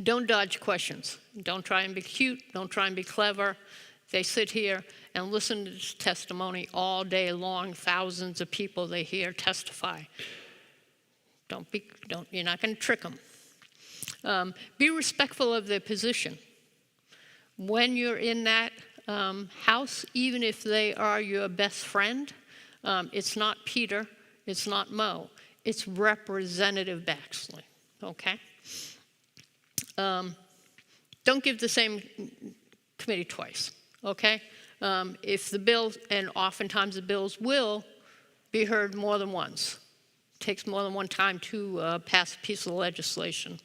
Don't dodge questions. Don't try and be cute. Don't try and be clever. They sit here and listen to this testimony all day long. Thousands of people they hear testify. You're not going to trick them. Be respectful of their position. When you're in that house, even if they are your best friend, it's not Peter, it's not Mo, it's Representative Baxley, okay? Don't give the same committee twice, okay? If the bills, and oftentimes the bills will be heard more than once. It takes more than one time to pass a piece of legislation.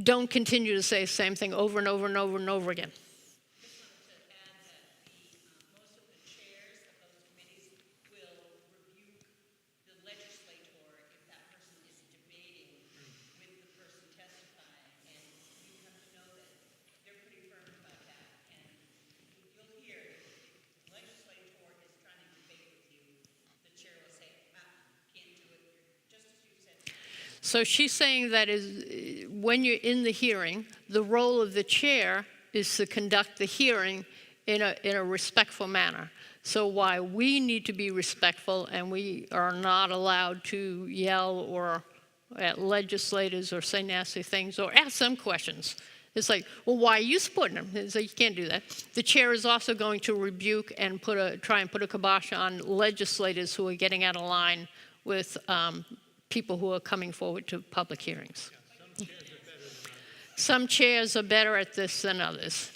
Don't continue to say the same thing over and over and over and over again. So she's saying that is when you're in the hearing, the role of the chair is to conduct the hearing in a respectful manner. So why we need to be respectful, and we are not allowed to yell or at legislators or say nasty things or ask them questions. It's like, well, why are you supporting them? It's like, you can't do that. The chair is also going to rebuke and try and put a kibosh on legislators who are getting out of line with people who are coming forward to public hearings. Some chairs are better at this than others.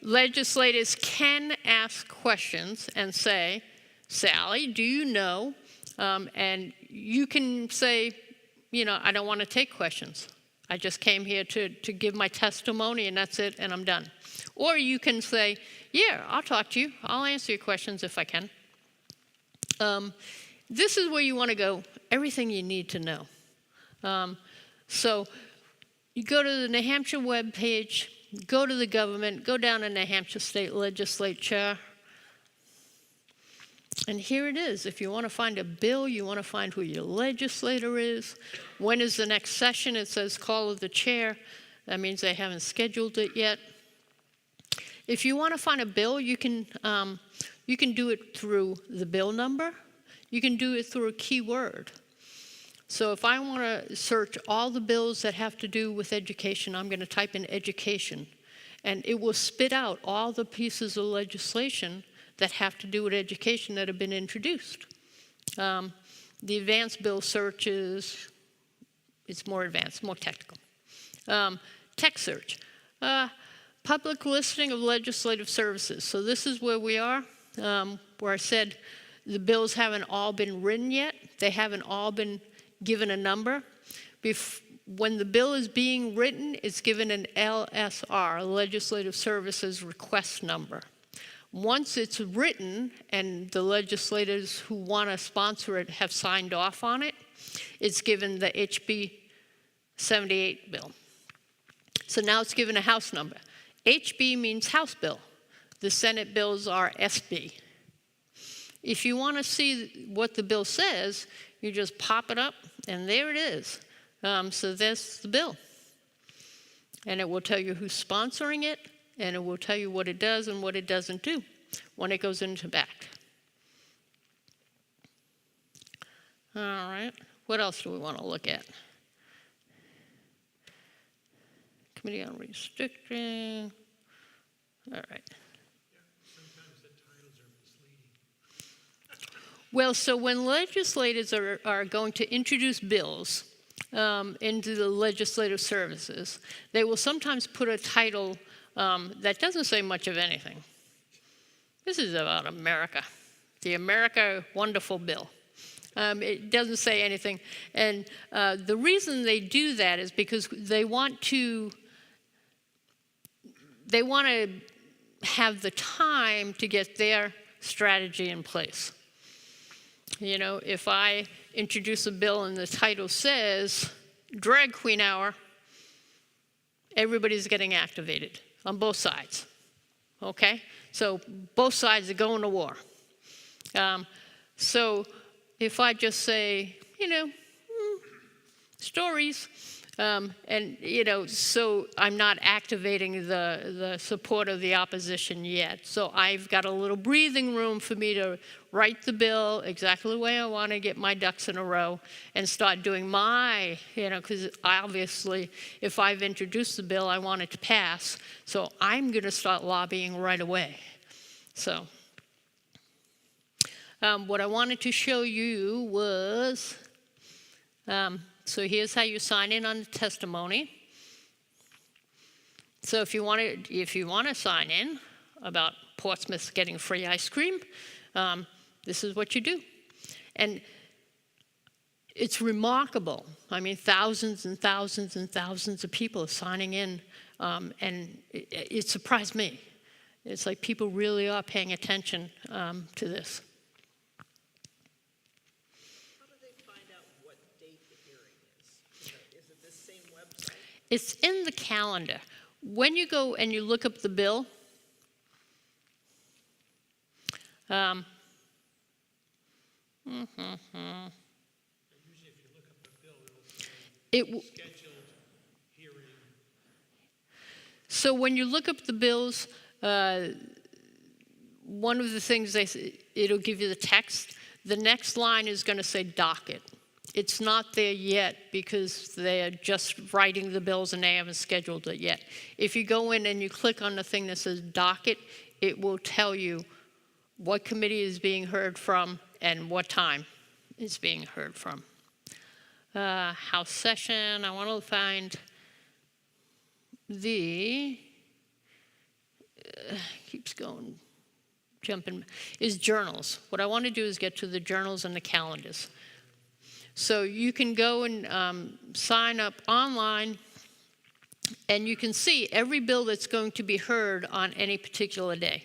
Legislators can ask questions and say, Sally, do you know? And you can say, I don't want to take questions. I just came here to give my testimony, and that's it, and I'm done. Or you can say, yeah, I'll talk to you. I'll answer your questions if I can. This is where you want to go, everything you need to know. So you go to the New Hampshire webpage, go to the government, go down to New Hampshire State Legislature, and here it is. If you want to find a bill, you want to find who your legislator is. When is the next session? It says call of the chair. That means they haven't scheduled it yet. If you want to find a bill, you can do it through the bill number. You can do it through a keyword. So if I want to search all the bills that have to do with education, I'm going to type in education, and it will spit out all the pieces of legislation that have to do with education that have been introduced. The advanced bill searches, it's more advanced, more technical. Tech search, public listing of legislative services. So this is where we are, where I said the bills haven't all been written yet. They haven't all been given a number. When the bill is being written, it's given an LSR, Legislative Services Request Number. Once it's written and the legislators who want to sponsor it have signed off on it, it's given the HB 78 bill. So now it's given a House number. HB means House bill. The Senate bills are SB. If you want to see what the bill says, you just pop it up, and there it is. So there's the bill. And it will tell you who's sponsoring it, and it will tell you what it does and what it doesn't do when it goes into back. All right, what else do we want to look at? Committee on Restricting. All right. Sometimes the titles are misleading. Well, so when legislators are going to introduce bills into the legislative services, they will sometimes put a title that doesn't say much of anything. This is about America, the America Wonderful Bill. It doesn't say anything. And the reason they do that is because they want to have the time to get their strategy in place. If I introduce a bill and the title says Drag Queen Hour, everybody's getting activated on both sides, okay? So both sides are going to war. So if I just say, stories, so I'm not activating the support of the opposition yet. So I've got a little breathing room for me to write the bill exactly the way I want to, get my ducks in a row, and start doing my, because obviously if I've introduced the bill, I want it to pass. So I'm going to start lobbying right away. So what I wanted to show you was, so here's how you sign in on the testimony. So if you want to sign in about Portsmouth getting free ice cream, this is what you do. And it's remarkable. I mean, thousands and thousands and thousands of people are signing in, and it surprised me. It's like people really are paying attention to this. How do they find out what date the hearing is? Is it this same website? It's in the calendar. When you go and you look up the bill, And usually if you look up the bill, it'll say It, w- scheduled hearing. so when you look up the bills, one of the things it'll give you the text. The next line is going to say docket. It's not there yet because they're just writing the bills and they haven't scheduled it yet. If you go in and you click on the thing that says docket, it will tell you what committee is being heard from and what time it's being heard from. House session, I want to find keeps going, jumping, is journals. What I want to do is get to the journals and the calendars. So you can go and sign up online, and you can see every bill that's going to be heard on any particular day.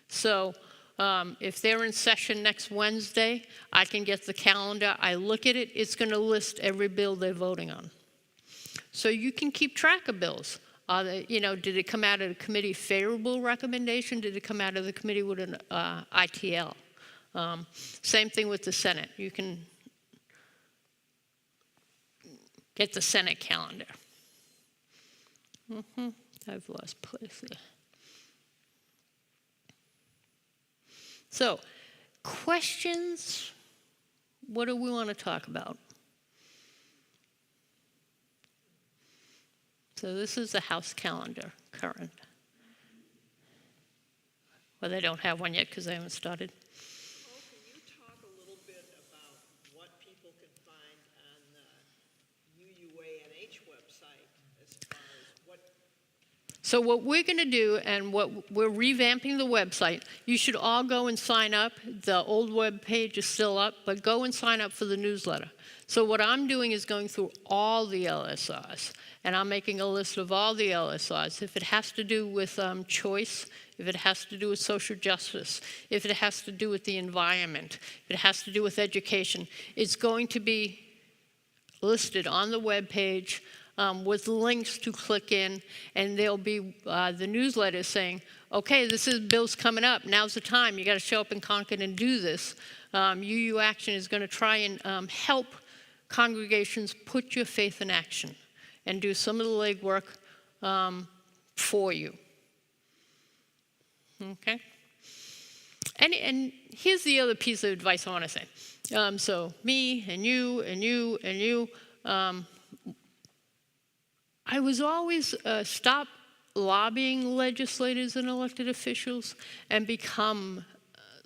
So if they're in session next Wednesday, I can get the calendar. I look at it, it's going to list every bill they're voting on. So you can keep track of bills. Did it come out of the committee favorable recommendation? Did it come out of the committee with an ITL? Same thing with the Senate. You can get the Senate calendar. I've lost place there. So, questions? What do we want to talk about? So this is the House calendar, current. Well, they don't have one yet because they haven't started. Paul, can you talk a little bit about what people can find on the UUANH website as far as what? So what we're going to do, and what we're revamping the website, you should all go and sign up. The old web page is still up, but go and sign up for the newsletter. So what I'm doing is going through all the LSRs, and I'm making a list of all the LSRs. If it has to do with choice, if it has to do with social justice, if it has to do with the environment, if it has to do with education, it's going to be listed on the web page with links to click in, and there'll be the newsletter saying, okay, this is bills coming up. Now's the time. You got to show up in Concord and do this. UU Action is going to try and help congregations put your faith in action and do some of the legwork for you. Okay? And here's the other piece of advice I want to say. So me and you and you and you, I was always stop lobbying legislators and elected officials and become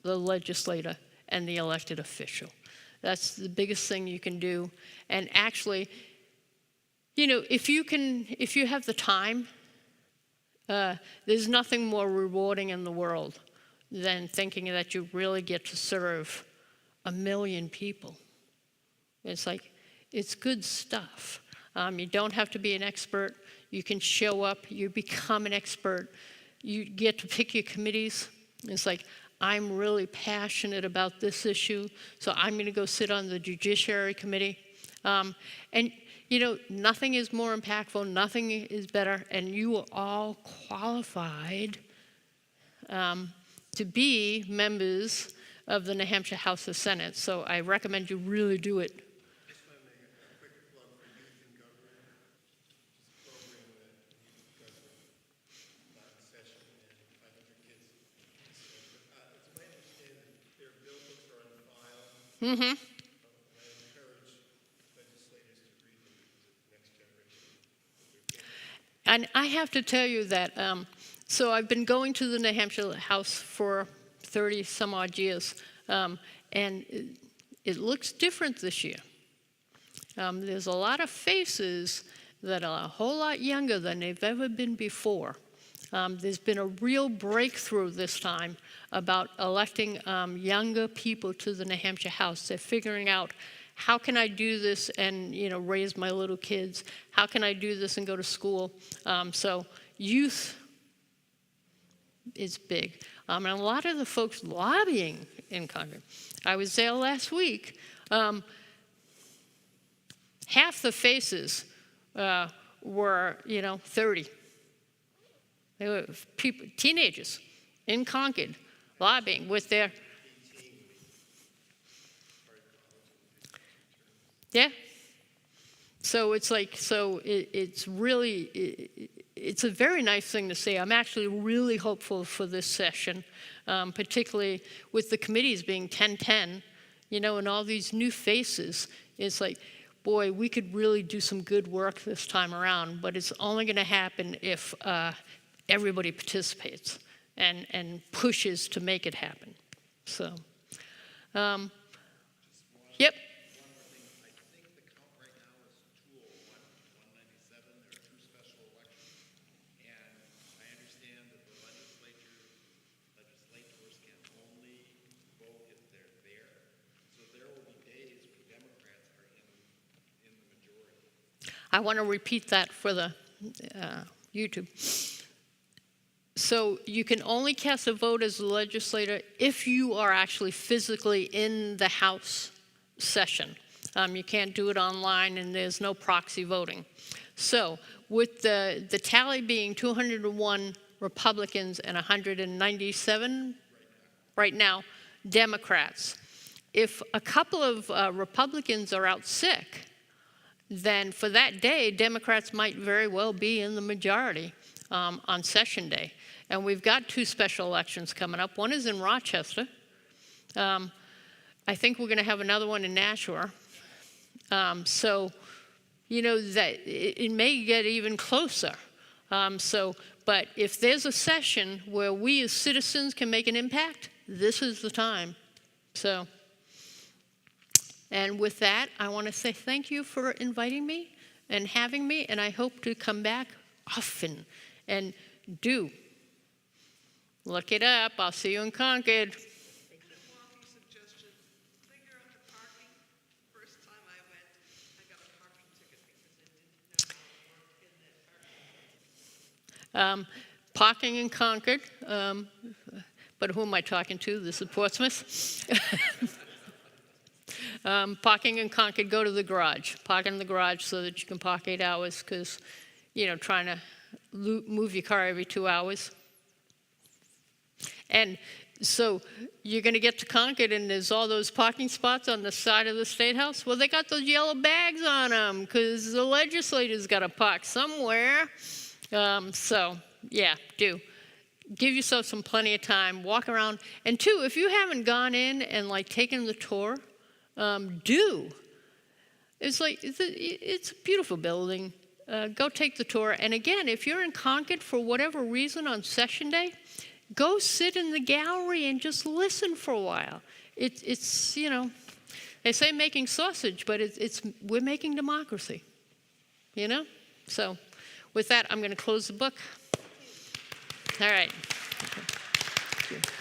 the legislator and the elected official. That's the biggest thing you can do. And actually, if you have the time, there's nothing more rewarding in the world than thinking that you really get to serve 1 million people. It's good stuff. You don't have to be an expert. You can show up, you become an expert. You get to pick your committees. It's like, I'm really passionate about this issue, so I'm going to go sit on the Judiciary Committee. And nothing is more impactful, nothing is better, and you are all qualified to be members of the New Hampshire House of Senate. So I recommend you really do it. I just want to make a quick plug for Youth in Government, which is a program that Youth in Government not in session and 500 kids. It's my understanding their bill books are on file. Mm-hmm. I encourage legislators to read them because it's the next generation. And I have to tell you that, so I've been going to the New Hampshire House for 30 some odd years, and it looks different this year. There's a lot of faces that are a whole lot younger than they've ever been before. There's been a real breakthrough this time about electing younger people to the New Hampshire House. They're figuring out, how can I do this and raise my little kids? How can I do this and go to school? So youth is big. And a lot of the folks lobbying in Congress. I was there last week. Half the faces were 30. They were people, teenagers in Concord lobbying with their. Yeah. So it's like, it's really, it's a very nice thing to see. I'm actually really hopeful for this session, particularly with the committees being 10-10, you know, and all these new faces. It's like, boy, we could really do some good work this time around, but it's only going to happen if everybody participates and pushes to make it happen. So, yep. I want to repeat that for the YouTube. So you can only cast a vote as a legislator if you are actually physically in the House session. You can't do it online, and there's no proxy voting. So with the tally being 201 Republicans and 197 right now Democrats, if a couple of Republicans are out sick, then for that day, Democrats might very well be in the majority on session day. And we've got 2 special elections coming up. One is in Rochester. I think we're going to have another one in Nashua. So, you know, that it may get even closer. But if there's a session where we as citizens can make an impact, this is the time. So. And with that, I want to say thank you for inviting me and having me, and I hope to come back often. And do look it up. I'll see you in Concord. Walking suggestion, figure out the parking. First time I went, I got a parking ticket because I didn't know how to work in the Parking in Concord. But who am I talking to? This is Portsmouth. Parking in Concord, go to the garage. Park in the garage so that you can park 8 hours because, you know, trying to move your car every 2 hours. And so you're going to get to Concord and there's all those parking spots on the side of the State House. Well, they got those yellow bags on them because the legislators got to park somewhere. So, yeah, do. Give yourself some plenty of time. Walk around. And 2, if you haven't gone in and, like, taken the tour, do. It's like, it's a beautiful building. Go take the tour. And again, if you're in Concord for whatever reason on session day, go sit in the gallery and just listen for a while. It's you know, they say making sausage, but we're making democracy, you know? So with that, I'm going to close the book. All right. Thank you.